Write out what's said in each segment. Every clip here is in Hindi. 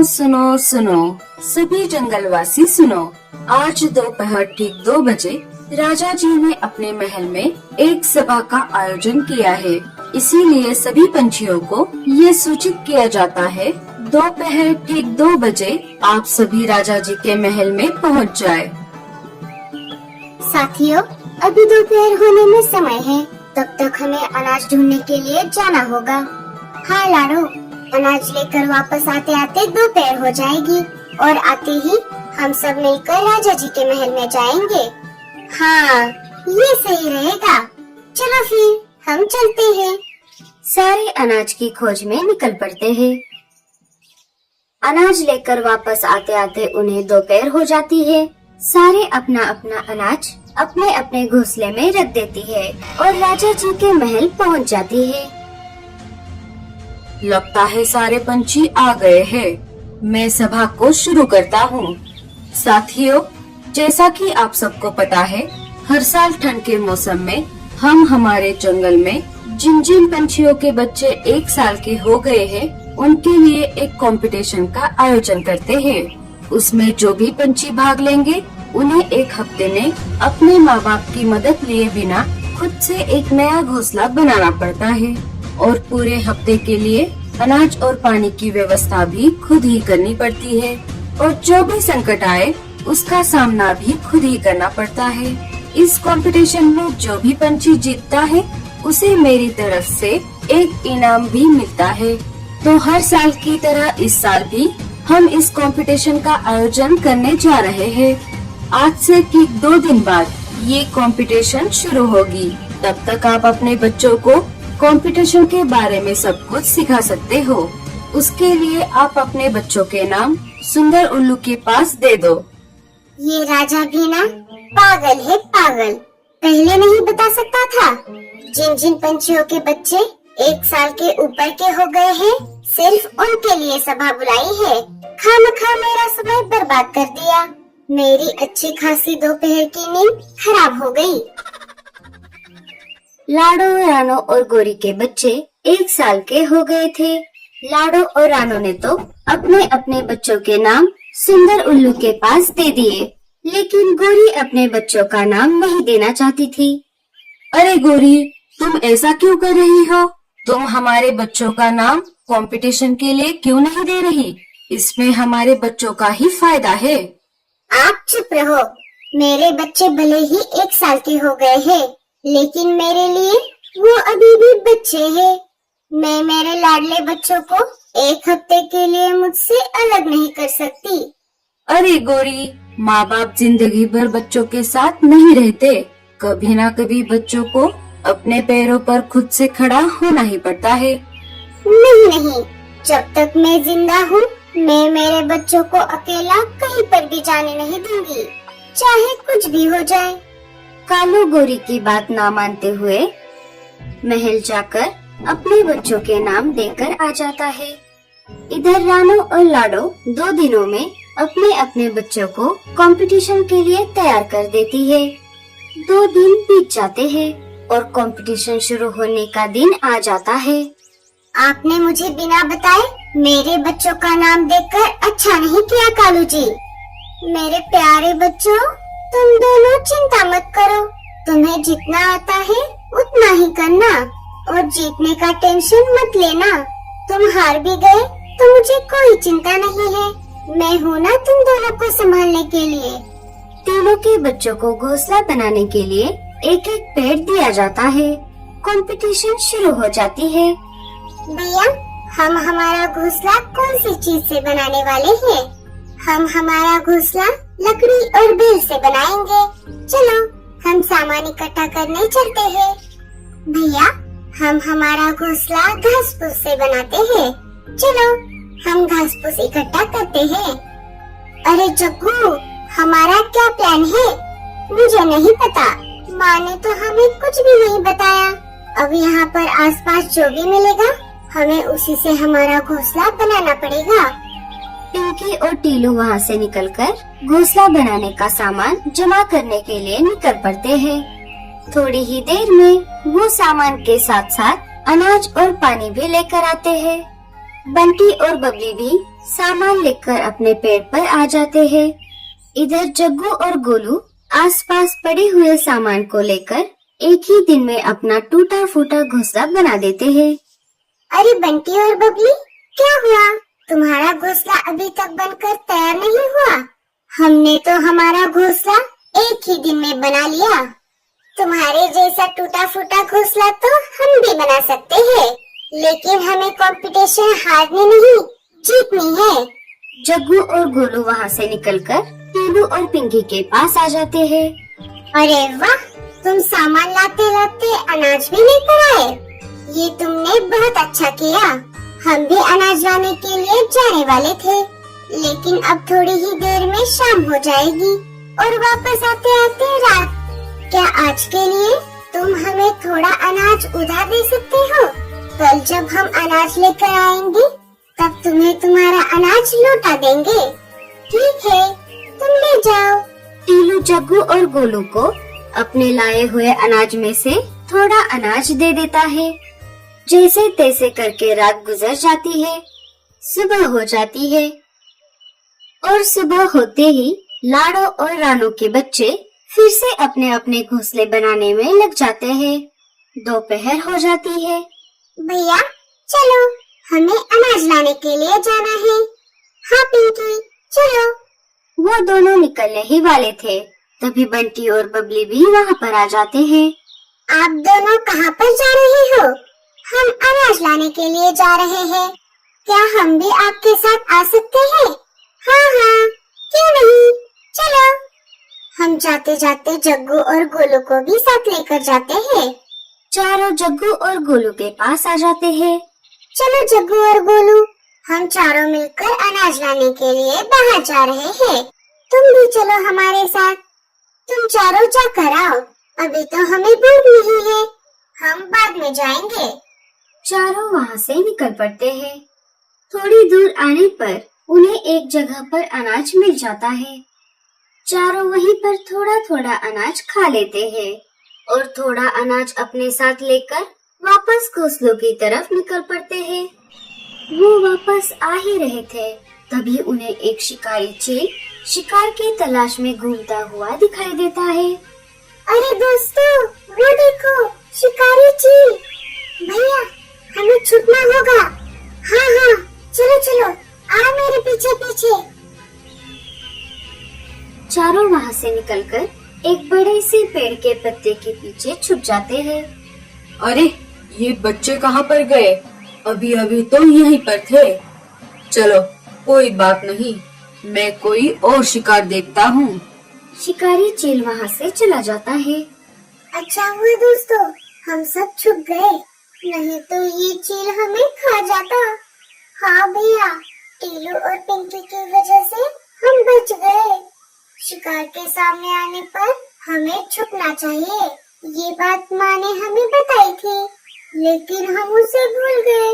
सुनो सुनो सभी जंगलवासी सुनो। आज दोपहर ठीक 2 बजे राजा जी ने अपने महल में एक सभा का आयोजन किया है। इसीलिए सभी पंछियों को ये सूचित किया जाता है दोपहर ठीक 2 बजे आप सभी राजा जी के महल में पहुंच जाए। साथियों, अभी दोपहर होने में समय है, तब तक हमें अनाज ढूंढने के लिए जाना होगा। हाँ लाडो, अनाज लेकर वापस आते आते दोपहर हो जाएगी और आते ही हम सब मिलकर राजा जी के महल में जाएंगे। हाँ, ये सही रहेगा। चलो फिर हम चलते हैं। सारे अनाज की खोज में निकल पड़ते हैं। अनाज लेकर वापस आते आते उन्हें दोपहर हो जाती है। सारे अपना अपना अनाज अपने अपने घोंसले में रख देती है और राजा जी के महल पहुंच जाती है। लगता है सारे पंछी आ गए हैं। मैं सभा को शुरू करता हूँ। साथियों, जैसा कि आप सबको पता है, हर साल ठंड के मौसम में हम हमारे जंगल में जिन जिन पंछियों के बच्चे 1 साल के हो गए हैं, उनके लिए एक कंपटीशन का आयोजन करते हैं। उसमें जो भी पंछी भाग लेंगे, उन्हें 1 हफ्ते में अपने माँ बाप की मदद लिए बिना खुद से एक नया घोंसला बनाना पड़ता है और पूरे हफ्ते के लिए अनाज और पानी की व्यवस्था भी खुद ही करनी पड़ती है और जो भी संकट आए उसका सामना भी खुद ही करना पड़ता है। इस कंपटीशन में जो भी पंछी जीतता है, उसे मेरी तरफ से एक इनाम भी मिलता है। तो हर साल की तरह इस साल भी हम इस कंपटीशन का आयोजन करने जा रहे हैं। आज से ठीक 2 दिन बाद ये कंपटीशन शुरू होगी। तब तक आप अपने बच्चों को कंपटीशन के बारे में सब कुछ सिखा सकते हो। उसके लिए आप अपने बच्चों के नाम सुंदर उल्लू के पास दे दो। ये राजा भी ना पागल है, पागल। पहले नहीं बता सकता था। जिन जिन पंछियों के बच्चे 1 साल के ऊपर के हो गए हैं, सिर्फ उनके लिए सभा बुलाई है। खामखा मेरा समय बर्बाद कर दिया। मेरी अच्छी खासी दोपहर की नींद खराब हो गई। लाडो, रानो और गोरी के बच्चे 1 साल के हो गए थे। लाडो और रानो ने तो अपने अपने बच्चों के नाम सुंदर उल्लू के पास दे दिए, लेकिन गोरी अपने बच्चों का नाम नहीं देना चाहती थी। अरे गोरी, तुम ऐसा क्यों कर रही हो? तुम हमारे बच्चों का नाम कंपटीशन के लिए क्यों नहीं दे रही? इसमें हमारे बच्चों का ही फायदा है। आप चुप रहो। मेरे बच्चे भले ही 1 साल के हो गए हैं, लेकिन मेरे लिए वो अभी भी बच्चे हैं। मैं मेरे लाडले बच्चों को 1 हफ्ते के लिए मुझसे अलग नहीं कर सकती। अरे गोरी, माँ बाप जिंदगी भर बच्चों के साथ नहीं रहते। कभी ना कभी बच्चों को अपने पैरों पर खुद से खड़ा होना ही पड़ता है। नहीं नहीं, जब तक मैं जिंदा हूँ, मैं मेरे बच्चों को अकेला कहीं पर भी जाने नहीं दूंगी, चाहे कुछ भी हो जाए। कालू गोरी की बात ना मानते हुए महल जाकर अपने बच्चों के नाम देकर आ जाता है। इधर रानो और लाडो 2 दिनों में अपने अपने बच्चों को कंपटीशन के लिए तैयार कर देती है। 2 दिन बीत जाते हैं और कंपटीशन शुरू होने का दिन आ जाता है। आपने मुझे बिना बताए मेरे बच्चों का नाम देकर अच्छा नहीं किया कालू जी। मेरे प्यारे बच्चों, तुम दोनों चिंता मत करो। तुम्हें जितना आता है उतना ही करना और जीतने का टेंशन मत लेना। तुम हार भी गए तो मुझे कोई चिंता नहीं है। मैं हूँ ना तुम दोनों को संभालने के लिए। तीनों के बच्चों को घोंसला बनाने के लिए एक एक पेड़ दिया जाता है। कंपटीशन शुरू हो जाती है। भैया, हम हमारा घोंसला कौन सी चीज से बनाने वाले हैं? हम हमारा घोंसला लकड़ी और बेल से बनाएंगे। चलो हम सामान इकट्ठा करने चलते हैं। भैया, हम हमारा घोंसला घास फूस से बनाते हैं। चलो हम घास फूस इकट्ठा करते हैं। अरे जग्गू, हमारा क्या प्लान है? मुझे नहीं पता। माँ ने तो हमें कुछ भी नहीं बताया। अब यहाँ पर आसपास जो भी मिलेगा, हमें उसी से हमारा घोंसला बनाना पड़ेगा। पिंकी और टीलू वहाँ से निकलकर घोंसला बनाने का सामान जमा करने के लिए निकल पड़ते हैं। थोड़ी ही देर में वो सामान के साथ साथ अनाज और पानी भी लेकर आते हैं। बंटी और बबली भी सामान लेकर अपने पेड़ पर आ जाते हैं। इधर जग्गू और गोलू आसपास पड़े हुए सामान को लेकर एक ही दिन में अपना टूटा फूटा घोंसला बना देते हैं। अरे बंटी और बबली, क्या हुआ? तुम्हारा घोंसला अभी तक बनकर तैयार नहीं हुआ? हमने तो हमारा घोंसला एक ही दिन में बना लिया। तुम्हारे जैसा टूटा फूटा घोंसला तो हम भी बना सकते हैं, लेकिन हमें कंपटीशन हारनी नहीं, जीतनी है। जग्गू और गोलू वहाँ से निकलकर टीलू और पिंकी के पास आ जाते हैं। अरे वाह, तुम सामान लाते लाते अनाज भी लेकर आए। ये तुमने बहुत अच्छा किया। हम भी अनाज लाने के लिए जाने वाले थे, लेकिन अब थोड़ी ही देर में शाम हो जाएगी और वापस आते आते रात। क्या आज के लिए तुम हमें थोड़ा अनाज उधार दे सकते हो? कल जब हम अनाज लेकर आएंगे तब तुम्हें तुम्हारा अनाज लौटा देंगे। ठीक है, तुम ले जाओ। टीलू जग्गू और गोलू को अपने लाए हुए अनाज में से थोड़ा अनाज दे देता है। जैसे तैसे करके रात गुजर जाती है, सुबह हो जाती है और सुबह होते ही लाडो और रानू के बच्चे फिर से अपने अपने घोंसले बनाने में लग जाते हैं। दोपहर हो जाती है। भैया चलो, हमें अनाज लाने के लिए जाना है। हाँ पिंकी, चलो। वो दोनों निकलने ही वाले थे, तभी बंटी और बबली भी वहाँ पर आ जाते हैं। आप दोनों कहाँ पर जा रहे हो? हम अनाज लाने के लिए जा रहे हैं। क्या हम भी आपके साथ आ सकते हैं? हाँ हाँ, क्यों नहीं, चलो। हम जाते जाते जग्गू और गोलू को भी साथ लेकर जाते हैं। चारों जग्गू और गोलू के पास आ जाते हैं। चलो जग्गू और गोलू, हम चारों मिलकर अनाज लाने के लिए बाहर जा रहे हैं। तुम भी चलो हमारे साथ। तुम चारों जाकर आओ, अभी तो हमें भूख नहीं है, हम बाद में जाएंगे। चारों वहाँ से निकल पड़ते हैं। थोड़ी दूर आने पर उन्हें एक जगह पर अनाज मिल जाता है। चारों वहीं पर थोड़ा थोड़ा अनाज खा लेते हैं और थोड़ा अनाज अपने साथ लेकर वापस घोंसलों की तरफ निकल पड़ते हैं। वो वापस आ ही रहे थे, तभी उन्हें एक शिकारी चील शिकार की तलाश में घूमता हुआ दिखाई देता है। अरे दोस्तों, वो देखो, शिकारी चील। भैया, हमें छुपना होगा। हाँ हाँ, चलो चलो, आओ मेरे पीछे पीछे। चारों वहाँ से निकलकर एक बड़े से पेड़ के पत्ते के पीछे छुप जाते हैं। अरे, ये बच्चे कहाँ पर गए? अभी अभी तो यहीं पर थे। चलो, कोई बात नहीं, मैं कोई और शिकार देखता हूँ। शिकारी चील वहाँ से चला जाता है। अच्छा हुआ दोस्तों, हम सब छुप गए, नहीं तो ये चील हमें खा जाता। हाँ भैया, टीलू और पिंकी की वजह से हम बच गए। शिकार के सामने आने पर हमें छुपना चाहिए, ये बात माँ ने हमें बताई थी, लेकिन हम उसे भूल गए।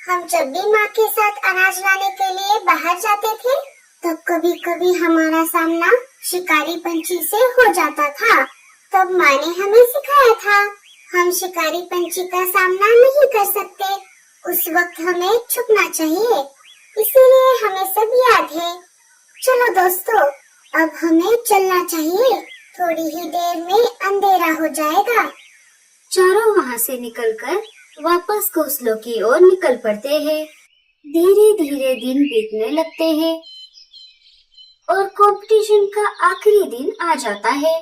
हम जब भी माँ के साथ अनाज लाने के लिए बाहर जाते थे, तब कभी कभी हमारा सामना शिकारी पंछी से हो जाता था। तब माँ ने हमें सिखाया था, हम शिकारी पंछी का सामना नहीं कर सकते, उस वक्त हमें छुपना चाहिए, इसीलिए हमें सब याद है। चलो दोस्तों, अब हमें चलना चाहिए, थोड़ी ही देर में अंधेरा हो जाएगा। चारों वहाँ से निकलकर वापस घोंसलों की ओर निकल पड़ते हैं। धीरे धीरे दिन बीतने लगते हैं और कंपटीशन का आखिरी दिन आ जाता है।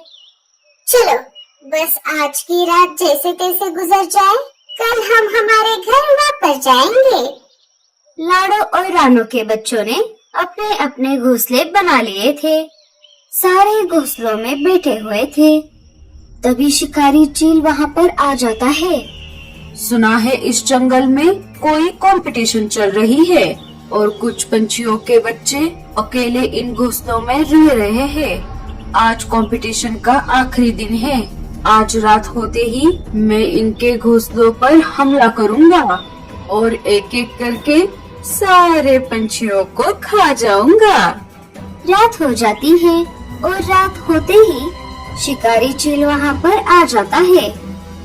चलो, बस आज की रात जैसे तैसे गुजर जाए, कल हम हमारे घर वापस जाएंगे। लाडो और रानू के बच्चों ने अपने अपने घोंसले बना लिए थे, सारे घोंसलों में बैठे हुए थे। तभी शिकारी चील वहाँ पर आ जाता है। सुना है इस जंगल में कोई कंपटीशन चल रही है और कुछ पंछियों के बच्चे अकेले इन घोंसलों में रह रहे हैं। आज कंपटीशन का आखिरी दिन है। आज रात होते ही मैं इनके घोंसलों पर हमला करूंगा और एक एक करके सारे पंछियों को खा जाऊंगा। रात हो जाती है और रात होते ही शिकारी चील वहाँ पर आ जाता है।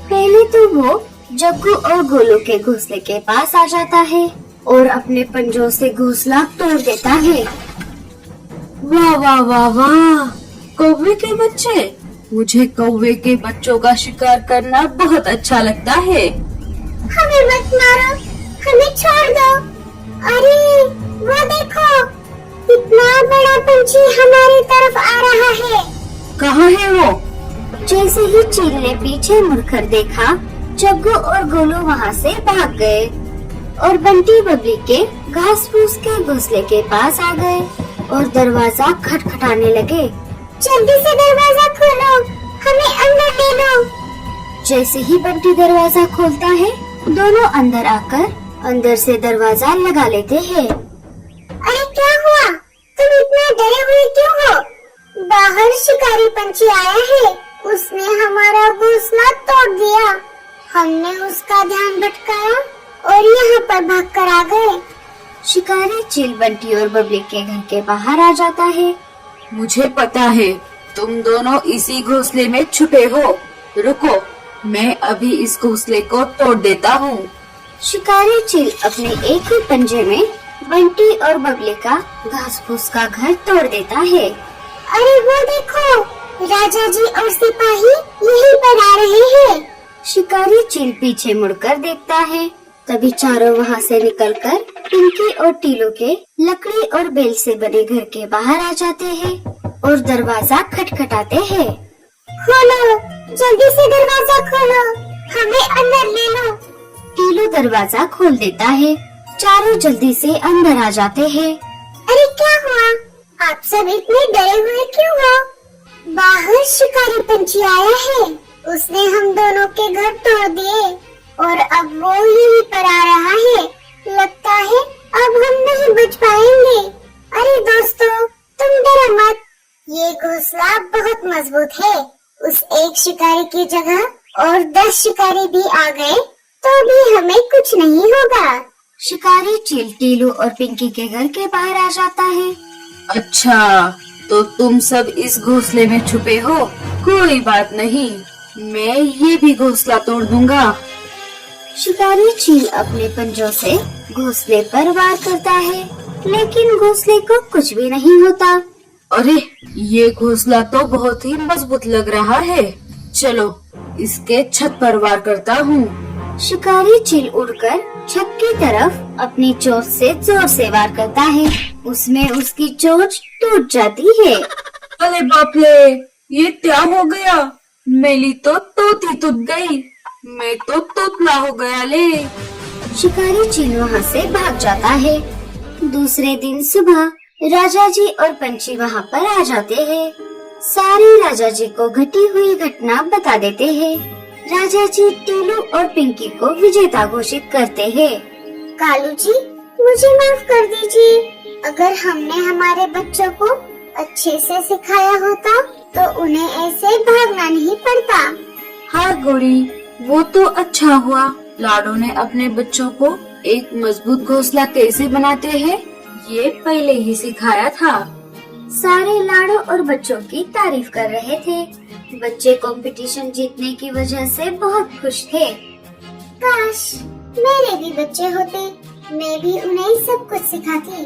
पहले तो वो जग्गू और गोलू के घोंसले के पास आ जाता है और अपने पंजों से घोंसला तोड़ देता है। वाह वाह वाह वाह, कौवे के बच्चे। मुझे कौवे के बच्चों का शिकार करना बहुत अच्छा लगता है। हमें मत मारो, हमें छोड़ दो। अरे वो देखो, इतना बड़ा पंछी हमारी तरफ आ रहा है। कहाँ है वो? जैसे ही चील ने पीछे मुड़कर देखा, जग्गू और गोलू वहाँ से भाग गए और बंटी बबली के घास फूस के घोंसले के पास आ गए और दरवाजा खटखटाने लगे। जल्दी से दरवाजा खोलो, हमें अंदर ले लो। जैसे ही बंटी दरवाजा खोलता है, दोनों अंदर आकर अंदर से दरवाजा लगा लेते हैं। अरे क्या हुआ? तुम इतना डरे हुए क्यों हो? बाहर शिकारी पंछी आया है, उसने हमारा घोंसला तोड़ दिया। हमने उसका ध्यान भटकाया और यहाँ पर भागकर आ गए। शिकारी चील बंटी और बबली के घर के बाहर आ जाता है। मुझे पता है तुम दोनों इसी घोंसले में छुपे हो। रुको, मैं अभी इस घोंसले को तोड़ देता हूँ। शिकारी चील अपने एक ही पंजे में बंटी और बबली का घास फूस का घर तोड़ देता है। अरे वो देखो, राजा जी और सिपाही यहीं पर आ रहे हैं। शिकारी चील पीछे मुड़कर देखता है, तभी चारों वहाँ से निकलकर पिंकी और टीलू के लकड़ी और बेल से बने घर के बाहर आ जाते हैं और दरवाजा खटखटाते हैं। खोलो, जल्दी से दरवाजा खोलो, हमें अंदर ले लो। टीलू दरवाजा खोल देता है। चारों जल्दी से अंदर आ जाते हैं। अरे क्या हुआ? आप सब इतने डरे हुए क्यों हो? बाहर शिकारी पंछी आया है, उसने हम दोनों के घर तोड़ दिए और अब वो यहीं पर आ रहा है। लगता है अब हम नहीं बच पाएंगे। अरे दोस्तों, तुम डरो मत, ये घोंसला बहुत मजबूत है। उस एक शिकारी की जगह और 10 शिकारी भी आ गए तो भी हमें कुछ नहीं होगा। शिकारी चील टीलू और पिंकी के घर के बाहर आ जाता है। अच्छा, तो तुम सब इस घोंसले में छुपे हो। कोई बात नहीं, मैं ये भी घोंसला तोड़ दूंगा। शिकारी चील अपने पंजों से घोंसले पर वार करता है, लेकिन घोंसले को कुछ भी नहीं होता। अरे, ये घोंसला तो बहुत ही मजबूत लग रहा है। चलो, इसके छत पर वार करता हूँ। शिकारी चील उड़कर छत की तरफ अपनी चोंच से जोर से वार करता है। उसमें उसकी चोंच टूट जाती है। अरे बाप रे, ये क्या हो गया? मेरी तो तोती टूट गई। मैं तो तोतला हो गया ले। शिकारी चील वहाँ से भाग जाता है। दूसरे दिन सुबह राजा जी और पंछी वहाँ पर आ जाते हैं। सारे राजा जी को घटी हुई घटना बता देते हैं। राजा जी टीलू और पिंकी को विजेता घोषित करते हैं। कालू जी, मुझे माफ कर दीजिए। अगर हमने हमारे बच्चों को अच्छे से सिखाया होता तो उन्हें ऐसे भागना नहीं पड़ता। हाँ गोरी, वो तो अच्छा हुआ। लाडो ने अपने बच्चों को एक मजबूत घोंसला कैसे बनाते हैं ये पहले ही सिखाया था। सारे लाडो और बच्चों की तारीफ कर रहे थे। बच्चे कंपटीशन जीतने की वजह से बहुत खुश थे। काश मेरे भी बच्चे होते, मैं भी उन्हें सब कुछ सिखाती।